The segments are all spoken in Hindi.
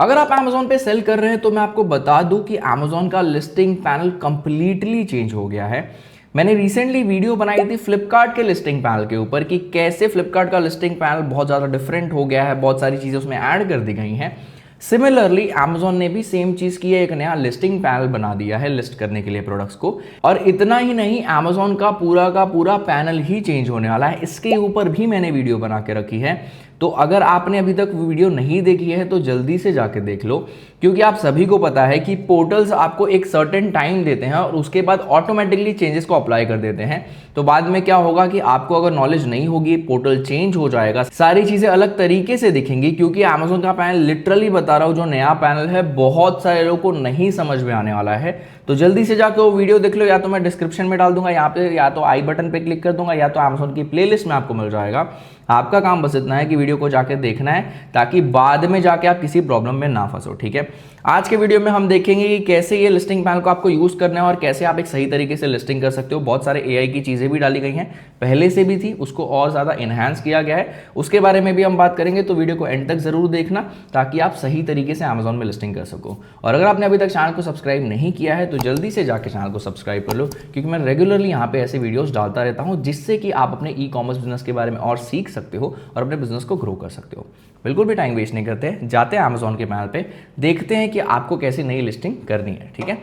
अगर आप Amazon पे सेल कर रहे हैं तो मैं आपको बता दूं कि Amazon का लिस्टिंग पैनल कंप्लीटली चेंज हो गया है। मैंने रिसेंटली वीडियो बनाई थी फ्लिपकार्ट के लिस्टिंग पैनल के ऊपर कि कैसे फ्लिपकार्ट का लिस्टिंग पैनल बहुत ज़्यादा डिफरेंट हो गया है, बहुत सारी चीज़ें उसमें ऐड कर दी गई हैं। सिमिलरली Amazon ने भी सेम चीज़ की है, एक नया लिस्टिंग पैनल बना दिया है लिस्ट करने के लिए प्रोडक्ट्स को। और इतना ही नहीं, Amazon का पूरा पैनल ही चेंज होने वाला है। इसके ऊपर भी मैंने वीडियो बना के रखी है, तो अगर आपने अभी तक वीडियो नहीं देखी है तो जल्दी से जाके देख लो, क्योंकि आप सभी को पता है कि पोर्टल्स आपको एक सर्टेन टाइम देते हैं और उसके बाद ऑटोमेटिकली चेंजेस को अप्लाई कर देते हैं। तो बाद में क्या होगा कि आपको अगर नॉलेज नहीं होगी, पोर्टल चेंज हो जाएगा, सारी चीजें अलग तरीके से दिखेंगी। क्योंकि Amazon का पैनल, लिटरली बता रहा हूं, जो नया पैनल है बहुत सारे लोगों को नहीं समझ में आने वाला है। तो जल्दी से जाकर वो वीडियो देख लो, या तो मैं डिस्क्रिप्शन में डाल दूंगा यहाँ पे, या तो आई बटन पे क्लिक कर दूंगा, या तो Amazon की प्लेलिस्ट में आपको मिल जाएगा। आपका काम बस इतना है कि वीडियो को जाके देखना है, ताकि बाद में जाके आप किसी प्रॉब्लम में ना फंसो। ठीक है, आज के वीडियो में हम देखेंगे कि कैसे ये लिस्टिंग पैनल को आपको यूज करना है और कैसे आप एक सही तरीके से लिस्टिंग कर सकते हो। बहुत सारे एआई की चीजें भी डाली गई हैं, पहले से भी थी, उसको और ज्यादा इनहैंस किया गया है, उसके बारे में भी हम बात करेंगे। तो वीडियो को एंड तक जरूर देखना, ताकि आप सही तरीके से Amazon में लिस्टिंग कर सको। और अगर आपने अभी तक चैनल को सब्सक्राइब नहीं किया है तो जल्दी से जाके चैनल को सब्सक्राइब कर लो, क्योंकि मैं रेगुलरली यहाँ पे ऐसे वीडियोस डालता रहता हूँ, जिससे कि आप अपने ई कॉमर्स बिजनेस के बारे में और सीख सकते हो और अपने बिजनेस को ग्रो कर सकते हो। बिल्कुल भी टाइम वेस्ट नहीं करते, जाते हैं Amazon के पैनल पे, देखते हैं कि आपको कैसी नई लिस्टिंग करनी है। ठीक है,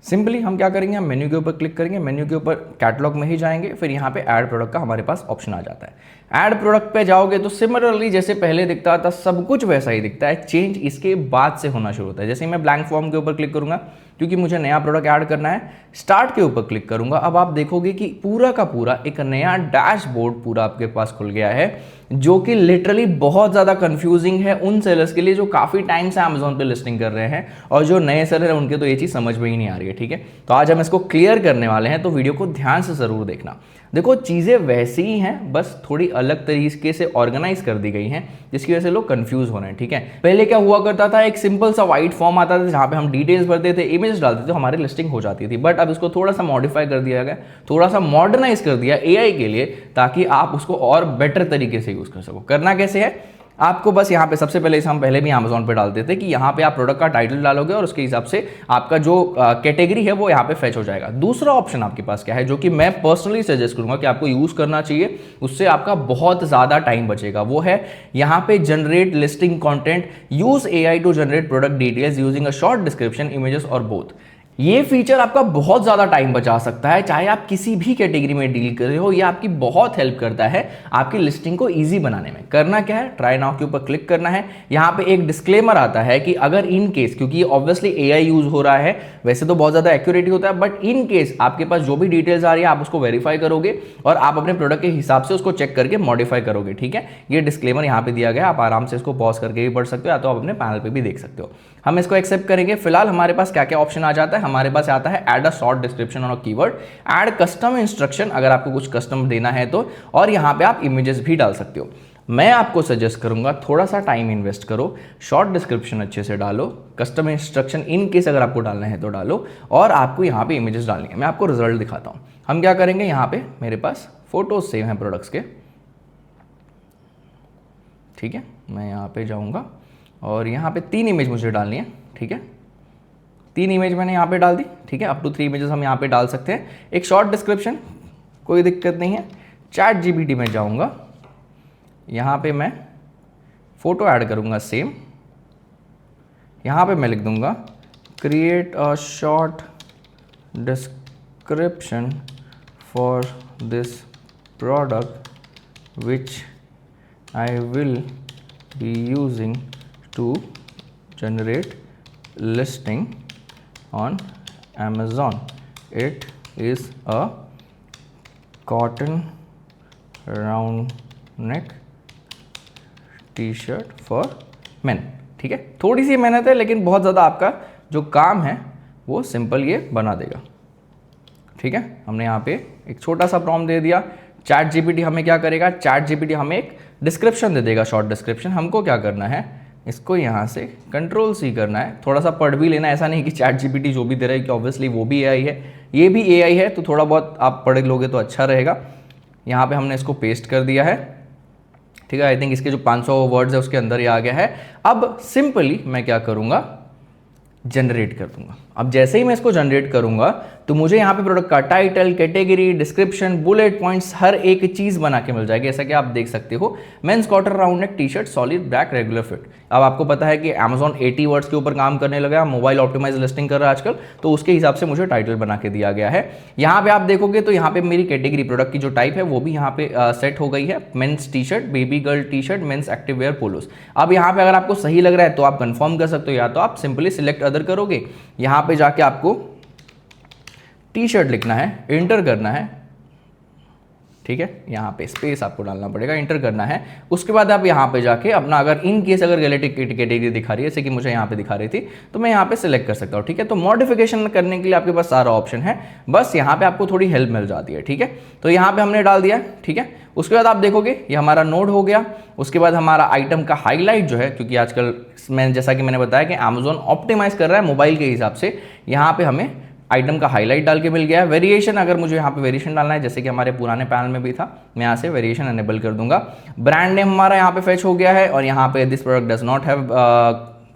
सिंपली हम क्या करेंगे, हम मेन्यू के ऊपर क्लिक करेंगे, मेन्यू के ऊपर कैटलॉग में ही जाएंगे, फिर यहाँ पे ऐड प्रोडक्ट का हमारे पास ऑप्शन आ जाता है। ऐड प्रोडक्ट पे जाओगे तो सिमिलरली जैसे पहले दिखता था सब कुछ वैसा ही दिखता है, चेंज इसके बाद से होना शुरू होता है। जैसे मैं ब्लैंक फॉर्म के ऊपर क्लिक करूंगा, क्योंकि मुझे नया प्रोडक्ट ऐड करना है, स्टार्ट के ऊपर क्लिक करूंगा। अब आप देखोगे कि पूरा का पूरा एक नया डैशबोर्ड पूरा आपके पास खुल गया है, जो कि लिटरली बहुत ज़्यादा कंफ्यूजिंग है उन सेलर्स के लिए जो काफ़ी टाइम से Amazon पे लिस्टिंग कर रहे हैं, और जो नए सेलर हैं उनके तो ये चीज़ समझ में ही नहीं आ रही है। ठीक है, तो आज हम इसको क्लियर करने वाले हैं, तो वीडियो को ध्यान से ज़रूर देखना। देखो, चीज़ें वैसी ही हैं, बस थोड़ी अलग तरीके से ऑर्गेनाइज कर दी गई हैं, जिसकी वजह से लोग कंफ्यूज हो रहे हैं। ठीक है, पहले क्या हुआ करता था, एक सिंपल सा व्हाइट फॉर्म आता था जहाँ पे हम डिटेल्स भरते थे, इमेज डालते थे, तो हमारी लिस्टिंग हो जाती थी। बट अब इसको थोड़ा सा मॉडिफाई कर दिया गया, थोड़ा सा मॉडर्नाइज कर दिया एआई के लिए, ताकि आप उसको और बेटर तरीके से यूज कर सको। करना कैसे है, आपको बस यहाँ पे सबसे पहले, हम पहले भी Amazon पे डालते थे कि यहाँ पे आप प्रोडक्ट का टाइटल डालोगे और उसके हिसाब से आपका जो कैटेगरी है वो यहाँ पे फेच हो जाएगा। दूसरा ऑप्शन आपके पास क्या है, जो कि मैं पर्सनली सजेस्ट करूंगा कि आपको यूज करना चाहिए, उससे आपका बहुत ज्यादा टाइम बचेगा, वो है यहाँ पे generate listing content, use AI to generate product details using a short description, images और बोथ। ये फीचर आपका बहुत ज़्यादा टाइम बचा सकता है, चाहे आप किसी भी कैटेगरी में डील कर रहे हो। ये आपकी बहुत हेल्प करता है आपकी लिस्टिंग को इजी बनाने में। करना क्या है, ट्राई नाउ के ऊपर क्लिक करना है। यहाँ पे एक डिस्क्लेमर आता है कि अगर इन केस, क्योंकि ऑब्वियसली एआई यूज हो रहा है, वैसे तो बहुत ज़्यादा एक्यूरेट होता है, बट इन केस आपके पास जो भी डिटेल्स आ रही है आप उसको वेरीफाई करोगे और आप अपने प्रोडक्ट के हिसाब से उसको चेक करके मॉडिफाई करोगे। ठीक है, ये डिस्क्लेमर यहाँ पे दिया गया, आप आराम से इसको पॉज करके भी पढ़ सकते हो, या तो आप अपने पैनल पे भी देख सकते हो। हम इसको एक्सेप्ट करेंगे। फिलहाल हमारे पास क्या क्या ऑप्शन आ जाता है, हमारे पास आता है ऐड अ शॉर्ट डिस्क्रिप्शन और कीवर्ड, ऐड कस्टम इंस्ट्रक्शन अगर आपको कुछ कस्टम देना है तो, और यहाँ पे आप इमेजेस भी डाल सकते हो। मैं आपको सजेस्ट करूंगा थोड़ा सा टाइम इन्वेस्ट करो, शॉर्ट डिस्क्रिप्शन अच्छे से डालो, कस्टम इंस्ट्रक्शन इन केस अगर आपको डालना है तो डालो, और आपको यहाँ पे इमेजेस डालनी है। मैं आपको रिजल्ट दिखाता हूँ। हम क्या करेंगे, यहाँ पे मेरे पास फोटोज सेव हैं प्रोडक्ट्स के। ठीक है, मैं यहाँ पे जाऊँगा और यहाँ पे 3 इमेज मुझे डालनी है। ठीक है, 3 इमेज मैंने यहाँ पे डाल दी। ठीक है, अप टू 3 इमेजेस हम यहाँ पे डाल सकते हैं। एक शॉर्ट डिस्क्रिप्शन, कोई दिक्कत नहीं है। चैट जीपीटी में जाऊँगा, यहाँ पे मैं फोटो ऐड करूँगा सेम। यहाँ पे मैं लिख दूँगा create a short description for this product which I will be using to generate listing on Amazon. It is a cotton round neck T-shirt for men. ठीक है, थोड़ी सी मेहनत है, लेकिन बहुत ज़्यादा आपका जो काम है वो सिंपल ये बना देगा। ठीक है, हमने यहाँ पे एक छोटा सा प्रॉम्प्ट दे दिया। चैट जीपीटी हमें क्या करेगा, चैट जीपीटी हमें एक डिस्क्रिप्शन दे देगा, शॉर्ट डिस्क्रिप्शन। हमको क्या करना है, इसको यहाँ से Ctrl+C करना है, थोड़ा सा पढ़ भी लेना। ऐसा नहीं कि चैट जीपीटी जो भी दे रहा है कि ऑब्वियसली वो भी एआई है, ये भी एआई है, तो थोड़ा बहुत आप पढ़ लोगे तो अच्छा रहेगा। यहाँ पे हमने इसको पेस्ट कर दिया है। ठीक है। आई थिंक इसके जो 500 वर्ड्स है उसके अंदर ही आ गया है। अब सिंपली मैं क्या करूँगा, जनरेट कर दूंगा। अब जैसे ही मैं इसको जनरेट करूंगा तो मुझे यहाँ पे प्रोडक्ट का title, category, description, bullet points, हर एक चीज बना के मिल जाएगी। जैसा कि आप देख सकते हो, men's cotton round neck T shirt solid black regular fit. अब आपको पता है कि Amazon 80 वर्ड्स के ऊपर काम करने लगा, मोबाइल ऑप्टिमाइज लिस्टिंग कर रहा है आजकल, तो उसके हिसाब से मुझे टाइटल बना के दिया गया है। यहाँ पे आप देखोगे तो यहाँ पे मेरी कैटेगरी प्रोडक्ट की जो टाइप है वो भी यहाँ पे सेट हो गई है, men's T shirt, baby girl T shirt, men's active wear polos. अब यहाँ पे अगर आपको सही लग रहा है तो आप कंफर्म कर सकते हो, या तो आप सिंपली सिलेक्ट अदर करोगे। यहाँ पे जाके आपको टी शर्ट लिखना है, इंटर करना है, ठीक है। यहाँ पे स्पेस आपको डालना पड़ेगा, इंटर करना है। उसके बाद आप यहाँ पे जाके अपना, अगर इन केस अगर रिलेटिव कैटेगरी दिखा रही है, जैसे कि मुझे यहाँ पे दिखा रही थी, तो मैं यहाँ पे सिलेक्ट कर सकता हूँ, ठीक है। तो मॉडिफिकेशन करने के लिए आपके पास सारा ऑप्शन है, बस यहाँ पे आपको थोड़ी हेल्प मिल जाती है, ठीक है। तो यहाँ पे हमने डाल दिया, ठीक है। उसके बाद आप देखोगे ये हमारा नोड हो गया। उसके बाद हमारा आइटम का हाईलाइट जो है, क्योंकि आजकल मैं जैसा कि मैंने बताया कि Amazon ऑप्टिमाइज कर रहा है मोबाइल के हिसाब से, यहाँ पे हमें आइटम का हाईलाइट डाल के मिल गया है। वेरिएशन, अगर मुझे यहाँ पे वेरिएशन डालना है, जैसे कि हमारे पुराने पैनल में भी था, मैं यहाँ से वेरिएशन एनेबल कर दूंगा। ब्रांड नेम हमारा यहाँ पे फेच हो गया है, और यहाँ पे this product does not have,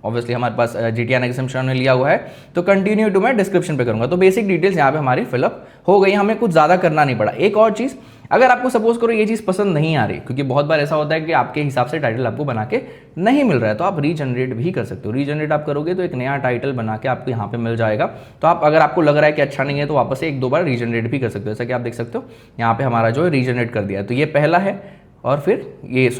obviously हमारे पास GTN एग्जम्पशन ने लिया हुआ है, तो कंटिन्यू टू मैं डिस्क्रिप्शन पे करूंगा। तो बेसिक डिटेल्स यहाँ पे हमारी फिलअप हो गई, हमें कुछ ज़्यादा करना नहीं पड़ा। एक और चीज़, अगर आपको सपोज करो ये चीज़ पसंद नहीं आ रही, क्योंकि बहुत बार ऐसा होता है कि आपके हिसाब से टाइटल आपको बना के नहीं मिल रहा है, तो आप रीजनरेट भी कर सकते हो। रीजनरेट आप करोगे तो एक नया टाइटल बना के आपको यहाँ पे मिल जाएगा। तो आप, अगर आपको लग रहा है कि अच्छा नहीं है, तो वापस से 1-2 बार रीजनरेट भी कर सकते हो। जैसा कि आप देख सकते हो यहाँ पे हमारा जो है रीजनरेट कर दिया है। तो ये पहला है, और फिर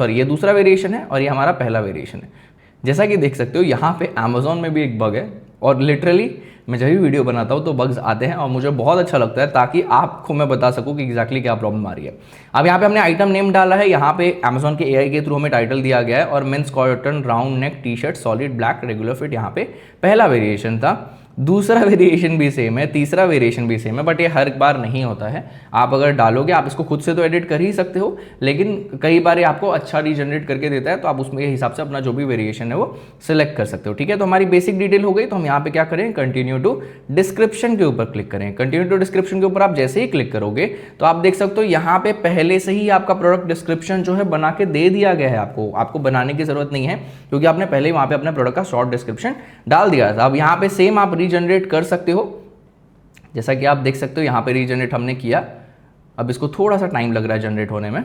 ये दूसरा वेरिएशन है, और ये हमारा पहला वेरिएशन है। जैसा कि देख सकते हो यहाँ पे Amazon में भी एक बग है, और लिटरली मैं जब भी वीडियो बनाता हूँ तो बग्स आते हैं, और मुझे बहुत अच्छा लगता है, ताकि आपको मैं बता सकूँ कि एग्जैक्टली क्या प्रॉब्लम आ रही है। अब यहाँ पे हमने आइटम नेम डाला है, यहाँ पे Amazon के AI के थ्रू हमें टाइटल दिया गया है, और men's cotton round neck T shirt solid black regular fit यहाँ पे पहला वेरिएशन था। दूसरा वेरिएशन भी सेम है, तीसरा वेरिएशन भी सेम है, बट ये हर बार नहीं होता है। आप अगर डालोगे, आप इसको खुद से तो एडिट कर ही सकते हो, लेकिन कई बार ये आपको अच्छा रीजनरेट करके देता है, तो आप उसमें हिसाब से अपना जो भी वेरिएशन है वो सिलेक्ट कर सकते हो, ठीक है। तो हमारी बेसिक डिटेल हो गई। तो हम यहाँ पे क्या करें, कंटिन्यू टू डिस्क्रिप्शन के ऊपर क्लिक करें। कंटिन्यू टू डिस्क्रिप्शन के ऊपर आप जैसे ही क्लिक करोगे तो आप देख सकते हो यहाँ पे पहले से ही आपका प्रोडक्ट डिस्क्रिप्शन जो है बना के दे दिया गया है। आपको बनाने की जरूरत नहीं है, क्योंकि आपने पहले ही वहाँ पे अपने प्रोडक्ट का शॉर्ट डिस्क्रिप्शन डाल दिया था। अब यहाँ पे सेम आप रीजनरेट कर सकते हो, जैसा कि आप देख सकते हो यहाँ पे रीजनरेट हमने किया। अब इसको थोड़ा सा टाइम लग रहा है जनरेट होने में,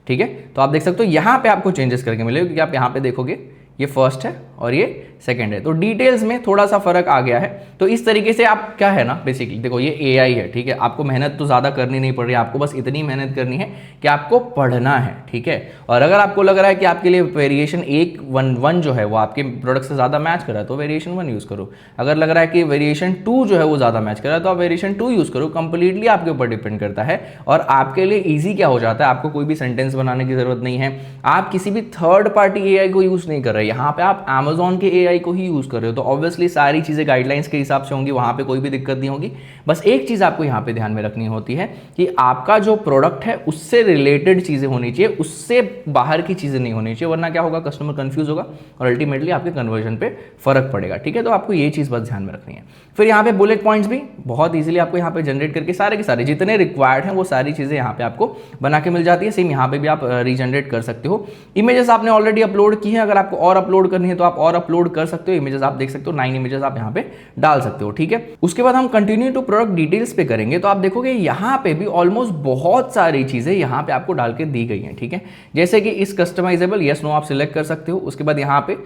ठीक है। तो आप देख सकते हो यहाँ पे आपको चेंजेस करके मिलेगा, क्योंकि आप यहाँ पे देखोगे ये फर्स्ट है और ये सेकंड है, तो डिटेल्स में थोड़ा सा फर्क आ गया है। तो इस तरीके से आप क्या है ना, बेसिकली देखो ये AI है, ठीक है। आपको मेहनत तो ज़्यादा करनी नहीं पड़ रही है, आपको बस इतनी मेहनत करनी है कि आपको पढ़ना है, ठीक है। और अगर आपको लग रहा है कि आपके लिए वेरिएशन 1 जो है वो आपके प्रोडक्ट से ज़्यादा मैच कर रहा है, तो वेरिएशन 1 यूज़ करो। अगर लग रहा है कि वेरिएशन 2 जो है वो ज़्यादा मैच कर रहा है, तो आप वेरिएशन 2 यूज़ करो। कंप्लीटली आपके ऊपर डिपेंड करता है, और आपके लिए ईजी क्या हो जाता है, आपको कोई भी सेंटेंस बनाने की जरूरत नहीं है, आप किसी भी थर्ड पार्टी AI को यूज़ नहीं कर रहे, यहाँ पे आप Amazon के AI को ही यूज़ कर रहे हो। तो ऑब्वियसली सारी चीज़ें गाइडलाइंस के हिसाब से होंगी, वहाँ पे कोई भी दिक्कत नहीं होगी। बस एक चीज़ आपको यहाँ पे ध्यान में रखनी होती है कि आपका जो प्रोडक्ट है उससे रिलेटेड चीज़ें होनी चाहिए, उससे बाहर की चीज़ें नहीं होनी चाहिए, वरना क्या होगा, कस्टमर कंफ्यूज होगा और अल्टीमेटली आपके कन्वर्जन पे फर्क पड़ेगा, ठीक है। तो आपको ये चीज़ बस ध्यान में रखनी है। फिर यहाँ पे बुलेट पॉइंट्स भी बहुत ईजिली आपको यहाँ पे जनरेट करके सारे के सारे जितने रिक्वायर्ड हैं वो सारी चीज़ें यहाँ पे आपको बना के मिल जाती है। सेम यहाँ पे भी आप रीजनरेट कर सकते हो। इमेजेस आपने ऑलरेडी अपलोड की है, अगर आपको और अपलोड करनी है तो आप और अपलोड कर सकते हो। इमेजेस आप देख सकते हो, 9 इमेजेस आप यहाँ पे डाल सकते हो, ठीक है। उसके बाद हम कंटिन्यू टू प्रोडक्ट डिटेल्स पे करेंगे, तो आप देखोगे यहाँ पे भी ऑलमोस्ट बहुत सारी चीजें यहाँ पे आपको डाल के दी गई हैं, ठीक है। जैसे कि इस कस्टमाइजेबल यस नो आप सिलेक्ट कर सकते हो। उसके बाद यहाँ पे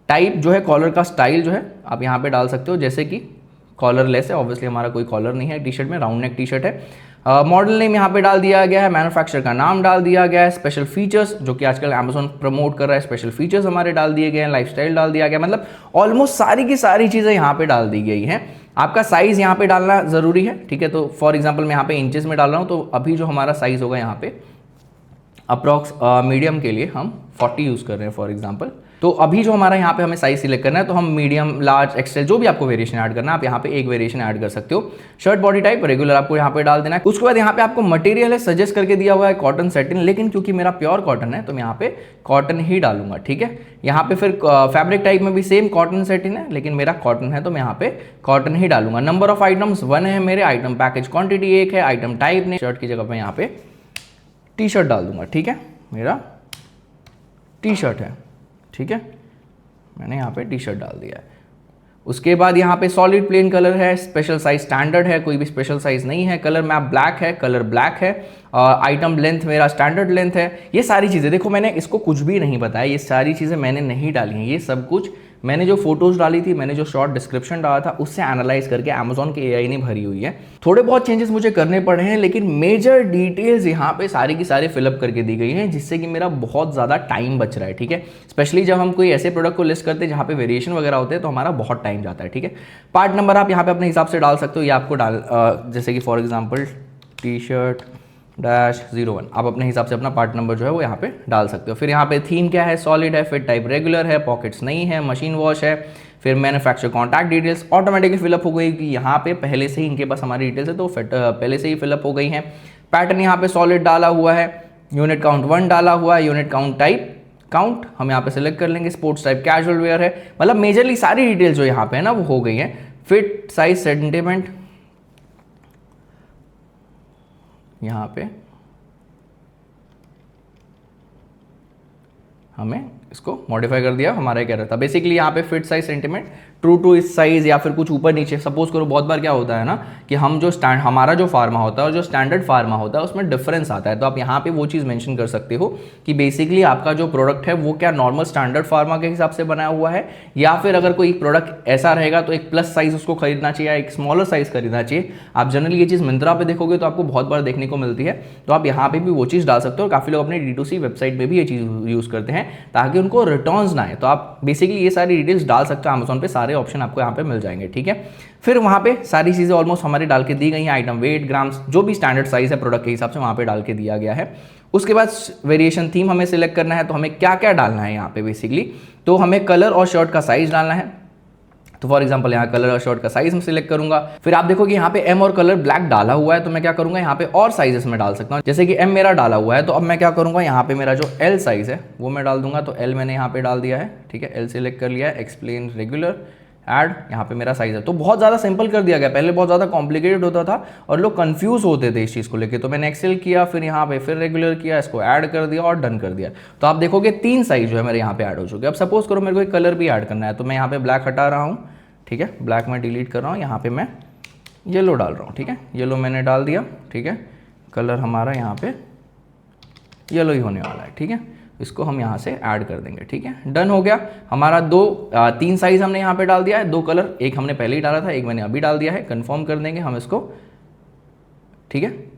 टाइप जो है, कॉलर का स्टाइल जो है आप यहाँ पे डाल सकते हो, जैसे कि कॉलरलेस है, ऑब्वियसली हमारा कोई कॉलर नहीं है टी शर्ट में, राउंड नेक टी शर्ट है। मॉडल नेम यहाँ पे डाल दिया गया है, मैन्युफैक्चरर का नाम डाल दिया गया है, स्पेशल फीचर्स जो कि आजकल Amazon प्रमोट कर रहा है, स्पेशल फीचर्स हमारे डाल दिए गए हैं, लाइफस्टाइल डाल दिया गया, मतलब ऑलमोस्ट सारी की सारी चीज़ें यहाँ पे डाल दी गई हैं। आपका साइज़ यहाँ पे डालना ज़रूरी है, ठीक है। तो फॉर एग्जाम्पल मैं यहाँ पे इंचेस में डाल रहा हूँ, तो अभी जो हमारा साइज़ होगा यहाँ पे अप्रॉक्स मीडियम के लिए हम 40 यूज़ कर रहे हैं फॉर एग्जाम्पल। तो अभी जो हमारा यहाँ पे हमें साइज सिलेक्ट करना है, तो हम मीडियम, लार्ज, एक्सेल जो भी आपको वेरिएशन ऐड करना है आप यहाँ पे एक वेरिएशन ऐड कर सकते हो। शर्ट बॉडी टाइप रेगुलर आपको यहाँ पे डाल देना है। उसके बाद यहाँ पे आपको मटेरियल है, सजेस्ट करके दिया हुआ है कॉटन सेटिन, लेकिन क्योंकि मेरा प्योर कॉटन है तो मैं यहाँ पे कॉटन ही डालूंगा, ठीक है। यहाँ पे फिर फैब्रिक टाइप में भी सेम कॉटन सेटिन है, लेकिन मेरा कॉटन है तो मैं यहाँ पे कॉटन ही डालूंगा। नंबर ऑफ आइटम्स 1 है मेरे, आइटम पैकेज क्वांटिटी 1 है, आइटम टाइप ने शर्ट की जगह पे यहाँ पे टी शर्ट डाल दूंगा, ठीक है। मेरा टी शर्ट है, ठीक है, मैंने यहाँ पे टी शर्ट डाल दिया है। उसके बाद यहाँ पे सॉलिड प्लेन कलर है, स्पेशल साइज स्टैंडर्ड है, कोई भी स्पेशल साइज नहीं है, कलर मैप ब्लैक है, कलर ब्लैक है, आइटम लेंथ मेरा स्टैंडर्ड लेंथ है। ये सारी चीज़ें देखो, मैंने इसको कुछ भी नहीं बताया, ये सारी चीज़ें मैंने नहीं डाली हैं, ये सब कुछ मैंने जो फोटोज डाली थी, मैंने जो शॉर्ट डिस्क्रिप्शन डाला था, उससे एनालाइज करके अमेजोन के एआई ने भरी हुई है। थोड़े बहुत चेंजेस मुझे करने पड़े हैं, लेकिन मेजर डिटेल्स यहाँ पे सारी की सारी फिलअप करके दी गई हैं, जिससे कि मेरा बहुत ज़्यादा टाइम बच रहा है, ठीक है। स्पेशली जब हम कोई ऐसे प्रोडक्ट को लिस्ट करते हैं जहाँ पे वेरिएशन वगैरह होते हैं, तो हमारा बहुत टाइम जाता है, ठीक है। पार्ट नंबर आप यहाँ पे अपने हिसाब से डाल सकते हो, या आपको जैसे कि फॉर एग्जाम्पल टी शर्ट -01, आप अपने हिसाब से अपना पार्ट नंबर जो है वो यहाँ पे डाल सकते हो। फिर यहाँ पे थीम क्या है, सॉलिड है, फिट टाइप रेगुलर है, पॉकेट्स नहीं है, मशीन वॉश है। फिर manufacture contact details automatically fill up हो गई कि यहाँ पे पहले से ही इनके पास हमारी डिटेल्स है, तो पहले से ही फिलअप हो गई हैं। पैटर्न यहाँ पे सॉलिड डाला हुआ है, यूनिट काउंट 1 डाला हुआ है, यूनिट काउंट टाइप काउंट हम यहाँ पे सिलेक्ट कर लेंगे, स्पोर्ट्स टाइप कैजुअल वेयर है, मतलब मेजरली सारी डिटेल्स जो यहाँ पे है ना वो हो गई है। फिट साइज सेंटीमेंट यहाँ पे हमें इसको मॉडिफाई कर दिया, हमारा क्या रहता है बेसिकली यहाँ पे fit size sentiment true to इस साइज, या फिर कुछ ऊपर नीचे। सपोज करो बहुत बार क्या होता है ना कि हम जो हमारा जो फार्मा होता है और जो स्टैंडर्ड फार्मा होता है उसमें डिफरेंस आता है, तो आप यहाँ पे वो चीज़ मेंशन कर सकते हो कि बेसिकली आपका जो प्रोडक्ट है वो क्या नॉर्मल स्टैंडर्ड फार्मा के हिसाब से बनाया हुआ है, या फिर अगर कोई प्रोडक्ट ऐसा रहेगा तो एक प्लस साइज उसको खरीदना चाहिए, एक स्मॉलर साइज खरीदना चाहिए। आप जनरली ये चीज़ मिंत्रा पे देखोगे तो आपको बहुत बार देखने को मिलती है, तो आप यहाँ पे भी वो चीज़ डाल सकते हो। और काफ़ी लोग अपने D2C वेबसाइट में भी ये चीज़ यूज़ करते हैं ताकि उनको रिटर्न्स ना आए, तो आप बेसिकली ये सारी डिटेल्स डाल सकते हो। अमेजोन पे सारे ऑप्शन आपको यहाँ पे मिल जाएंगे, ठीक है। फिर वहाँ पे सारी चीज़ें ऑलमोस्ट हमारी डाल के दी गई हैं, आइटम वेट, ग्राम्स, जो भी स्टैंडर्ड साइज है प्रोडक्ट के हिसाब से वहाँ पे डाल के दिया गया है। उसके बाद वेरिएशन थीम हमें सिलेक्ट करना है, तो हमें क्या क्या डालना है यहाँ पे बेसिकली, तो हमें कलर और शर्ट का साइज डालना है। तो फॉर एग्जांपल यहाँ कलर और शर्ट का साइज मैं सिलेक्ट करूंगा। फिर आप देखो कि यहाँ पे एम और कलर ब्लैक डाला हुआ है, तो मैं क्या करूंगा यहाँ पे और साइजेस में डाल सकता हूँ। जैसे कि एम मेरा डाला हुआ है, तो अब मैं क्या करूंगा यहाँ पे मेरा जो एल साइज है वो मैं डाल दूंगा, तो एल मैंने यहाँ पे डाल दिया है, ठीक है, एल सिलेक्ट कर लिया है, एक्सप्लेन रेगुलर ऐड, यहाँ पे मेरा साइज है। तो बहुत ज़्यादा सिंपल कर दिया गया, पहले बहुत ज़्यादा कॉम्प्लिकेटेड होता था और लोग कंफ्यूज होते थे इस चीज़ को लेके, तो मैंने एक्सेल किया, फिर यहाँ पे फिर रेगुलर किया, इसको ऐड कर दिया और डन कर दिया। तो आप देखोगे 3 साइज जो है मेरे यहाँ पे ऐड हो चुके। अब सपोज करो मेरे को एक कलर भी ऐड करना है, तो मैं यहाँ पे ब्लैक हटा रहा हूँ, ठीक है, ब्लैक में डिलीट कर रहा हूँ, यहाँ पे मैं येलो डाल रहा हूँ, ठीक है, येलो मैंने डाल दिया, ठीक है, कलर हमारा यहाँ पे येलो ही होने वाला है, ठीक है, इसको हम यहाँ से ऐड कर देंगे, ठीक है, डन हो गया। हमारा 3 साइज हमने यहाँ पे डाल दिया है, 2 कलर, एक हमने पहले ही डाला था, एक मैंने अभी डाल दिया है, कंफर्म कर देंगे हम इसको, ठीक है।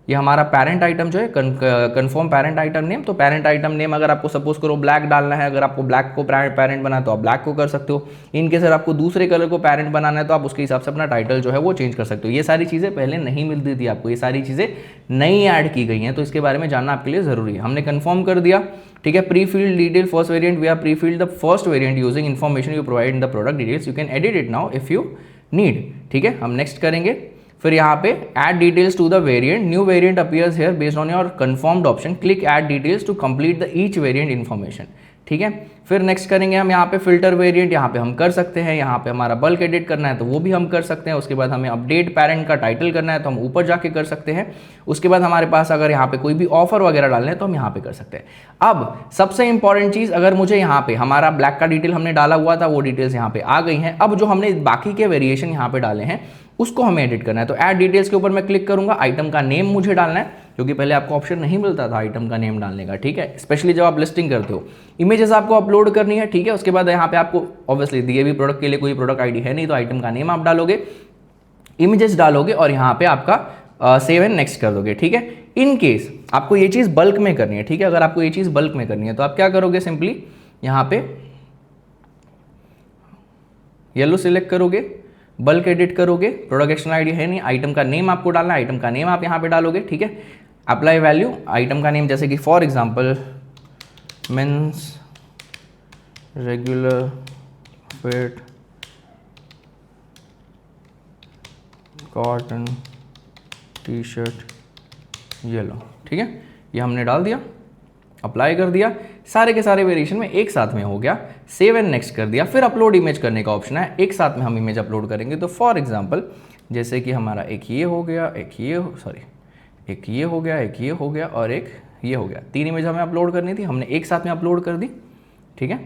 ये हमारा पेरेंट आइटम जो है कंफर्म पेरेंट आइटम नेम, तो पेरेंट आइटम नेम अगर आपको सपोज करो ब्लैक डालना है, अगर आपको ब्लैक को पेरेंट बनाना है तो आप ब्लैक को कर सकते हो। इनकेस अगर आपको दूसरे कलर को पेरेंट बनाना है तो आप उसके हिसाब से अपना टाइटल जो है वो चेंज कर सकते हो। ये सारी चीज़ें पहले नहीं मिलती थी आपको, ये सारी चीज़ें नई ऐड की गई हैं, तो इसके बारे में जानना आपके लिए ज़रूरी है। हमने कन्फर्म कर दिया, ठीक है। Prefilled detail first variant, we are prefilled the first variant using information you provide in the product details, you can edit it now if you need, ठीक है। हम नेक्स्ट करेंगे। फिर यहाँ पे add details to the variant, new variant appears here based on your confirmed option, click add details to complete the each variant information, ठीक है। फिर नेक्स्ट करेंगे हम यहाँ पे फिल्टर वेरिएंट, यहाँ पे हम कर सकते हैं, यहाँ पे हमारा बल्क एडिट करना है तो वो भी हम कर सकते हैं। उसके बाद हमें अपडेट पेरेंट का टाइटल करना है तो हम ऊपर जाके कर सकते हैं। उसके बाद हमारे पास अगर यहाँ पे कोई भी ऑफर वगैरह डालने हैं तो हम यहाँ पे कर सकते हैं। अब सबसे इंपॉर्टेंट चीज़, अगर मुझे यहाँ पे हमारा ब्लैक का डिटेल हमने डाला हुआ था, वो डिटेल्स यहाँ पे आ गई हैं। अब जो हमने बाकी के वेरिएशन यहाँ पे डाले हैं उसको हमें एडिट करना है, तो ऐड डिटेल्स के ऊपर मैं क्लिक करूंगा। आइटम का नेम मुझे डालना है, क्योंकि पहले आपको ऑप्शन नहीं मिलता था आइटम का नेम डालने का, ठीक है, स्पेशली जब आप लिस्टिंग करते हो। इमेजेस आपको अपलोड करनी है, ठीक है। उसके बाद यहाँ पे आपको ऑब्वियसली दिए भी प्रोडक्ट के लिए कोई प्रोडक्ट आईडी है नहीं, तो आइटम का नेम आप डालोगे, इमेजेस डालोगे और यहाँ पे आपका सेव एंड नेक्स्ट कर दोगे, ठीक है। इन केस आपको ये चीज़ बल्क में करनी है, ठीक है, अगर आपको ये चीज़ बल्क में करनी है तो आप क्या करोगे, सिंपली यहाँ पे येलो सिलेक्ट करोगे, बल्क एडिट करोगे, प्रोडक्ट एक्शन आईडी है नहीं, आइटम का नेम आपको डालना है, आइटम का नेम आप यहाँ पे डालोगे, ठीक है। अप्लाई वैल्यू, आइटम का नेम जैसे कि for example men's regular fit cotton T shirt yellow, ठीक है, ये हमने डाल दिया, अप्लाई कर दिया। सारे के सारे वेरिएशन में एक साथ में हो गया, सेव एंड नेक्स्ट कर दिया। फिर अपलोड इमेज करने का ऑप्शन है, एक साथ में हम इमेज अपलोड करेंगे। तो फॉर एग्जांपल जैसे कि हमारा एक ये हो गया, एक ये हो गया, एक ये हो गया और एक ये हो गया, 3 इमेज हमें अपलोड करनी थी, हमने एक साथ में अपलोड कर दी, ठीक है।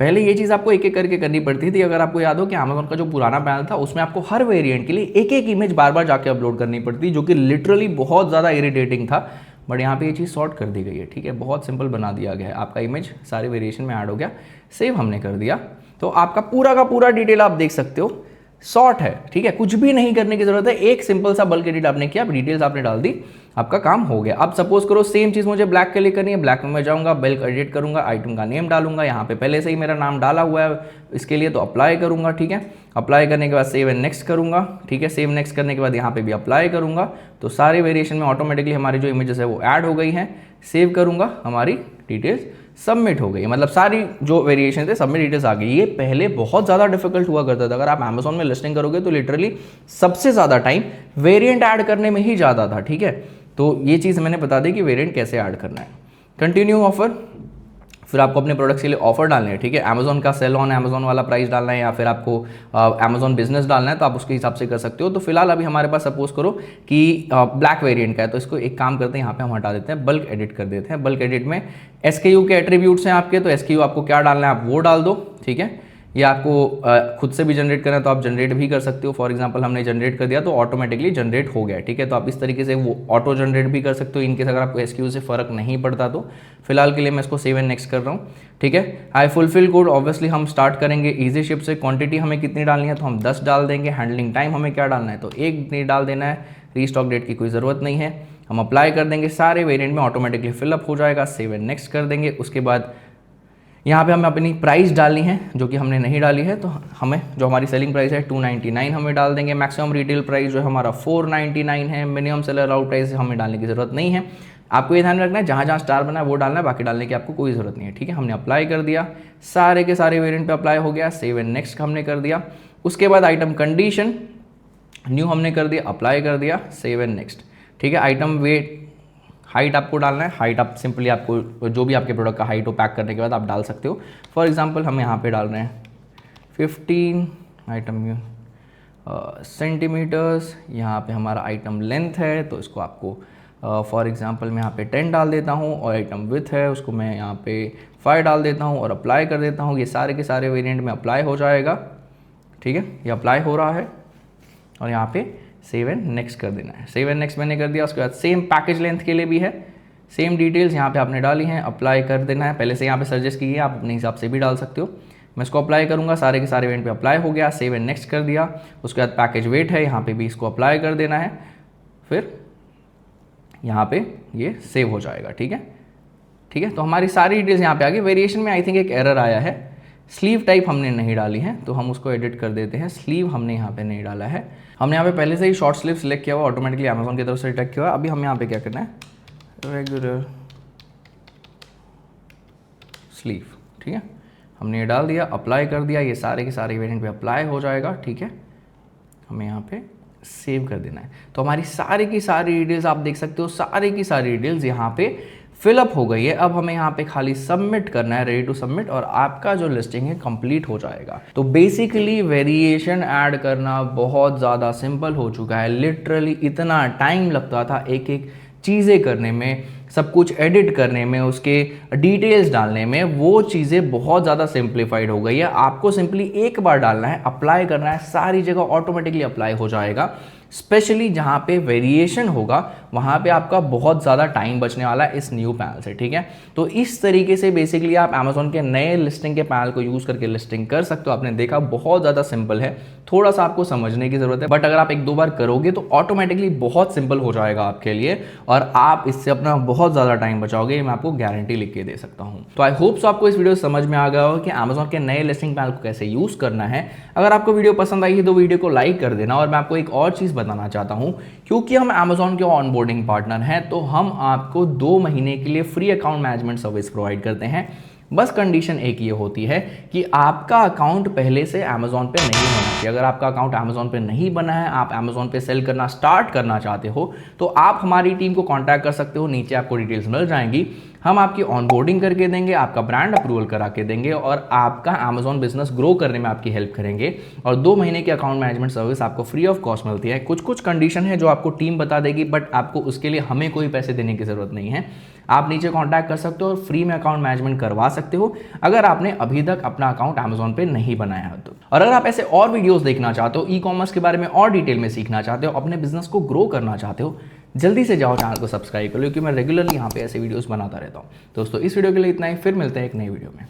पहले ये चीज़ आपको एक एक करके करनी पड़ती थी। अगर आपको याद हो कि अमेजोन का जो पुराना पैनल था उसमें आपको हर वेरिएंट के लिए एक एक इमेज बार बार जाके अपलोड करनी पड़ती, जो कि लिटरली बहुत ज़्यादा इरिटेटिंग था। बट यहाँ पे ये चीज़ सॉर्ट कर दी गई है, ठीक है, बहुत सिंपल बना दिया गया है। आपका इमेज सारे वेरिएशन में ऐड हो गया, सेव हमने कर दिया, तो आपका पूरा का पूरा डिटेल आप देख सकते हो, शॉर्ट है, ठीक है, कुछ भी नहीं करने की जरूरत है। एक सिंपल सा बल्क एडिट आपने किया, डिटेल्स आपने डाल दी, आपका काम हो गया। अब सपोज करो सेम चीज़ मुझे ब्लैक के लिए करनी है, ब्लैक में मैं जाऊंगा, बल्क एडिट करूंगा, आइटम का नेम डालूंगा, यहाँ पे पहले से ही मेरा नाम डाला हुआ है इसके लिए, तो अप्लाई करूंगा, ठीक है। अप्लाई करने के बाद सेव एंड नेक्स्ट करूंगा, ठीक है। सेव नेक्स्ट करने के बाद यहाँ पे भी अप्लाई करूंगा, तो सारे वेरिएशन में ऑटोमेटिकली हमारी जो इमेजेस है वो ऐड हो गई हैं। सेव करूंगा, हमारी डिटेल्स सबमिट हो गई, मतलब सारी जो वेरिएशन थे सबमिट डिटेल्स आ गई। ये पहले बहुत ज़्यादा डिफिकल्ट हुआ करता था। अगर आप अमेजोन में लिस्टिंग करोगे तो लिटरली सबसे ज़्यादा टाइम वेरिएंट ऐड करने में ही ज़्यादा था, ठीक है। तो ये चीज़ मैंने बता दी कि वेरिएंट कैसे ऐड करना है। कंटिन्यू ऑफर, फिर आपको अपने प्रोडक्ट्स के लिए ऑफर डालने हैं, ठीक है। अमेजोन का सेल ऑन अमेजोन वाला प्राइस डालना है या फिर आपको अमेजोन बिजनेस डालना है, तो आप उसके हिसाब से कर सकते हो। तो फिलहाल अभी हमारे पास सपोज करो कि ब्लैक वेरिएंट का है, तो इसको एक काम करते हैं, यहाँ पे हम हटा देते हैं, बल्क एडिट कर देते हैं। बल्क एडिट में SKU के एट्रीब्यूट्स हैं आपके, तो SKU आपको क्या डालना है आप वो डाल दो, ठीक है। या आपको खुद से भी जनरेट करना है तो आप जनरेट भी कर सकते हो। फॉर एग्जांपल हमने जनरेट कर दिया तो ऑटोमेटिकली जनरेट हो गया, ठीक है। तो आप इस तरीके से वो ऑटो जनरेट भी कर सकते हो इनकेस अगर आपको SKU से फ़र्क नहीं पड़ता तो। फिलहाल के लिए मैं इसको सेव एंड नेक्स्ट कर रहा हूँ, ठीक है। आई फुलफिल कोड, ऑब्वियसली हम स्टार्ट करेंगे ईजी शिप से। क्वांटिटी हमें कितनी डालनी है तो हम 10 डाल देंगे। हैंडलिंग टाइम हमें क्या डालना है तो 1 डाल देना है। रीस्टॉक डेट की कोई ज़रूरत नहीं है। हम अप्लाई कर देंगे, सारे वेरिएंट में ऑटोमेटिकली फिलअप हो जाएगा। सेव एंड नेक्स्ट कर देंगे। उसके बाद यहाँ पे हमें अपनी प्राइस डालनी है जो कि हमने नहीं डाली है, तो हमें जो हमारी सेलिंग प्राइस है 299 हमें डाल देंगे। मैक्सिमम रिटेल प्राइस जो है हमारा 499 है। मिनिमम सेलर आउट प्राइस हमें डालने की ज़रूरत नहीं है। आपको ये ध्यान रखना है जहाँ जहाँ स्टार बना है वो डालना है, बाकी डालने की आपको कोई ज़रूरत नहीं है, ठीक है। हमने अप्लाई कर दिया, सारे के सारे वेरिएंट पे अप्लाई हो गया। सेव एंड नेक्स्ट हमने कर दिया। उसके बाद आइटम कंडीशन न्यू हमने कर दिया, अप्लाई कर दिया, सेव एंड नेक्स्ट, ठीक है। आइटम वेट हाइट आपको डालना है। हाइट आप सिंपली आपको जो भी आपके प्रोडक्ट का हाइट हो पैक करने के बाद आप डाल सकते हो। फॉर एग्जांपल हम यहाँ पे डाल रहे हैं 15 आइटम सेंटीमीटर्स। यहाँ पे हमारा आइटम लेंथ है तो इसको आपको फॉर एग्जांपल मैं यहाँ पे 10 डाल देता हूँ, और आइटम विथ है उसको मैं यहाँ पे 5 डाल देता हूँ और अप्लाई कर देता हूँ। ये सारे के सारे वेरिएंट में अप्लाई हो जाएगा, ठीक है। ये अप्लाई हो रहा है और यहाँ पे सेव एंड नेक्स्ट कर देना है। सेव एंड नेक्स्ट मैंने कर दिया। उसके बाद सेम पैकेज लेंथ के लिए भी है, सेम डिटेल्स यहाँ पे आपने डाली हैं, अप्लाई कर देना है। पहले से यहाँ पे सजेस्ट की है, आप अपने हिसाब से भी डाल सकते हो। मैं इसको अप्लाई करूँगा, सारे के सारे इवेंट पे अप्लाई हो गया। सेव एंड नेक्स्ट कर दिया। उसके बाद पैकेज वेट है, यहाँ पे भी इसको अप्लाई कर देना है, फिर यहाँ पे ये सेव हो जाएगा, ठीक है, ठीक है। तो हमारी सारी डिटेल्स यहाँ पे आ गई। वेरिएशन में आई थिंक एक एरर आया है, स्लीव टाइप हमने नहीं डाली है, तो हम उसको एडिट कर देते हैं। स्लीव हमने यहाँ पे नहीं डाला है, हमने यहाँ पे पहले से ही शॉर्ट स्लीव सिलेक्ट किया हुआ, ऑटोमेटिकली अमेजोन की तरफ से डिटेक्ट किया हुआ। अभी हमें यहाँ पे क्या करना है, रेगुलर स्लीव, ठीक है। हमने ये डाल दिया, अप्लाई कर दिया। ये सारे के सारे इवेंट पे अप्लाई हो जाएगा, ठीक है। हमें यहाँ पे सेव कर देना है। तो हमारी सारी की सारी डिटेल्स आप देख सकते हो, सारी की सारी डिटेल्स यहाँ पे फिलअप हो गई है। अब हमें यहाँ पे खाली सबमिट करना है, रेडी टू सबमिट, और आपका जो लिस्टिंग है कंप्लीट हो जाएगा। तो बेसिकली वेरिएशन ऐड करना बहुत ज़्यादा सिंपल हो चुका है। लिटरली इतना टाइम लगता था एक एक चीज़ें करने में, सब कुछ एडिट करने में, उसके डिटेल्स डालने में, वो चीज़ें बहुत ज़्यादा सिंप्लीफाइड हो गई है। आपको सिंपली एक बार डालना है, अप्लाई करना है, सारी जगह ऑटोमेटिकली अप्लाई हो जाएगा। स्पेशली जहाँ पे वेरिएशन होगा वहाँ पे आपका बहुत ज़्यादा टाइम बचने वाला है इस न्यू पैनल से, ठीक है। तो इस तरीके से बेसिकली आप अमेजोन के नए लिस्टिंग के पैनल को यूज़ करके लिस्टिंग कर सकते हो। आपने देखा बहुत ज़्यादा सिंपल है, थोड़ा सा आपको समझने की ज़रूरत है, बट अगर आप एक दो बार करोगे तो ऑटोमेटिकली बहुत सिंपल हो जाएगा आपके लिए, और आप इससे अपना बहुत ज़्यादा टाइम बचाओगे, मैं आपको गारंटी लिख के दे सकता हूँ। तो आई होप सो आपको इस वीडियो समझ में आ गया हो कि अमेजोन के नए लिस्टिंग पैनल को कैसे यूज़ करना है। अगर आपको वीडियो पसंद आई है तो वीडियो को लाइक कर देना। और मैं आपको एक और चीज़ बताना चाहता हूं, क्योंकि हम अमेजोन के ऑनबोर्डिंग पार्टनर हैं तो हम आपको 2 महीने के लिए free account management service provide करते हैं। बस कंडीशन एक ये होती है कि आपका अकाउंट पहले से अमेजोन पे नहीं होना चाहिए। अगर आपका अकाउंट अमेजोन पे नहीं बना है, आप अमेजोन पे सेल करना स्टार्ट करना चाहते हो, तो आप हमारी टीम को कांटेक्ट कर सकते हो, नीचे आपको डिटेल्स मिल जाएंगी। हम आपकी ऑनबोर्डिंग करके देंगे, आपका ब्रांड अप्रूवल करा के देंगे और आपका अमेजॉन बिजनेस ग्रो करने में आपकी हेल्प करेंगे। और 2 महीने की अकाउंट मैनेजमेंट सर्विस आपको फ्री ऑफ कॉस्ट मिलती है। कुछ कुछ कंडीशन है जो आपको टीम बता देगी, बट आपको उसके लिए हमें कोई पैसे देने की ज़रूरत नहीं है। आप नीचे कॉन्टैक्ट कर सकते हो और फ्री में अकाउंट मैनेजमेंट करवा सकते हो अगर आपने अभी तक अपना अकाउंट अमेजॉन पे नहीं बनाया हो तो। और अगर आप ऐसे और वीडियोस देखना चाहते हो, ई कॉमर्स के बारे में और डिटेल में सीखना चाहते हो, अपने बिजनेस को ग्रो करना चाहते हो, जल्दी से जाओ चैनल को सब्सक्राइब कर लो, क्योंकि मैं रेगुलरली यहाँ पे ऐसे वीडियोस बनाता रहता हूँ। दोस्तों इस वीडियो के लिए इतना ही, फिर मिलते हैं एक नई वीडियो में।